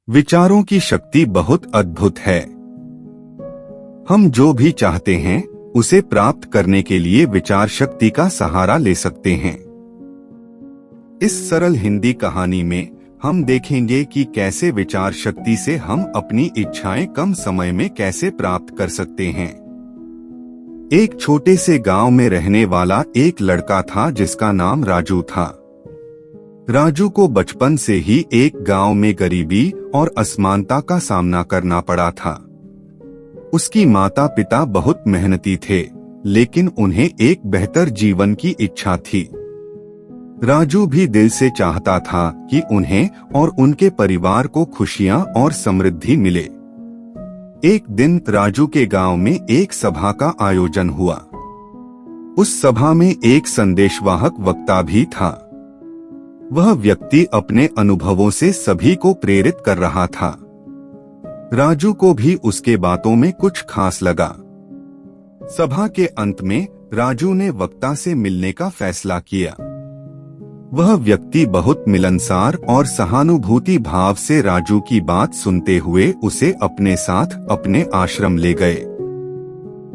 विचारों की शक्ति बहुत अद्भुत है। हम जो भी चाहते हैं उसे प्राप्त करने के लिए विचार शक्ति का सहारा ले सकते हैं। इस सरल हिंदी कहानी में हम देखेंगे कि कैसे विचार शक्ति से हम अपनी इच्छाएं कम समय में कैसे प्राप्त कर सकते हैं। एक छोटे से गांव में रहने वाला एक लड़का था जिसका नाम राजू था। राजू को बचपन से ही एक गांव में गरीबी और असमानता का सामना करना पड़ा था। उसकी माता पिता बहुत मेहनती थे, लेकिन उन्हें एक बेहतर जीवन की इच्छा थी। राजू भी दिल से चाहता था कि उन्हें और उनके परिवार को खुशियां और समृद्धि मिले। एक दिन राजू के गांव में एक सभा का आयोजन हुआ। उस सभा में एक संदेशवाहक वक्ता भी था। वह व्यक्ति अपने अनुभवों से सभी को प्रेरित कर रहा था। राजू को भी उसके बातों में कुछ खास लगा। सभा के अंत में राजू ने वक्ता से मिलने का फैसला किया। वह व्यक्ति बहुत मिलनसार और सहानुभूति भाव से राजू की बात सुनते हुए उसे अपने साथ अपने आश्रम ले गए।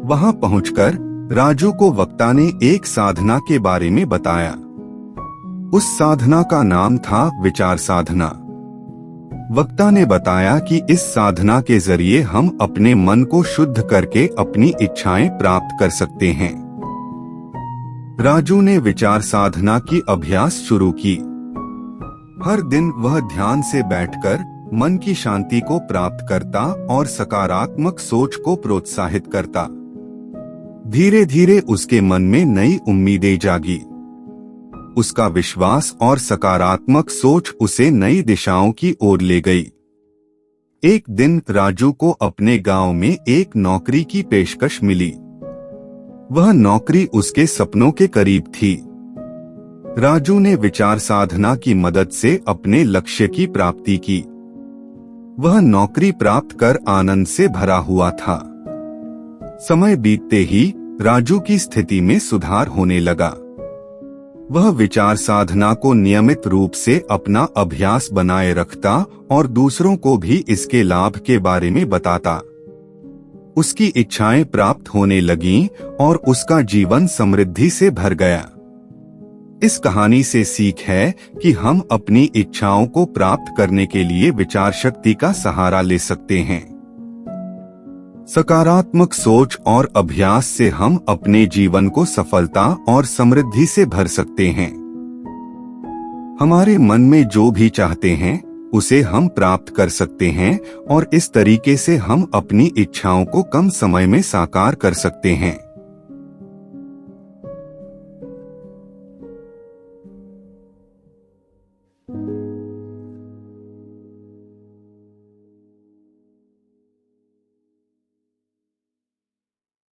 वहां पहुंचकर राजू को वक्ता ने एक साधना के बारे में बताया। उस साधना का नाम था विचार साधना। वक्ता ने बताया कि इस साधना के जरिए हम अपने मन को शुद्ध करके अपनी इच्छाएं प्राप्त कर सकते हैं। राजू ने विचार साधना की अभ्यास शुरू की। हर दिन वह ध्यान से बैठकर मन की शांति को प्राप्त करता और सकारात्मक सोच को प्रोत्साहित करता। धीरे धीरे उसके मन में नई उम्मीदें जागी। उसका विश्वास और सकारात्मक सोच उसे नई दिशाओं की ओर ले गई। एक दिन राजू को अपने गांव में एक नौकरी की पेशकश मिली। वह नौकरी उसके सपनों के करीब थी। राजू ने विचार साधना की मदद से अपने लक्ष्य की प्राप्ति की। वह नौकरी प्राप्त कर आनंद से भरा हुआ था। समय बीतते ही राजू की स्थिति में सुधार होने लगा। वह विचार साधना को नियमित रूप से अपना अभ्यास बनाए रखता और दूसरों को भी इसके लाभ के बारे में बताता। उसकी इच्छाएं प्राप्त होने लगीं और उसका जीवन समृद्धि से भर गया। इस कहानी से सीख है कि हम अपनी इच्छाओं को प्राप्त करने के लिए विचार शक्ति का सहारा ले सकते हैं। सकारात्मक सोच और अभ्यास से हम अपने जीवन को सफलता और समृद्धि से भर सकते हैं। हमारे मन में जो भी चाहते हैं उसे हम प्राप्त कर सकते हैं और इस तरीके से हम अपनी इच्छाओं को कम समय में साकार कर सकते हैं।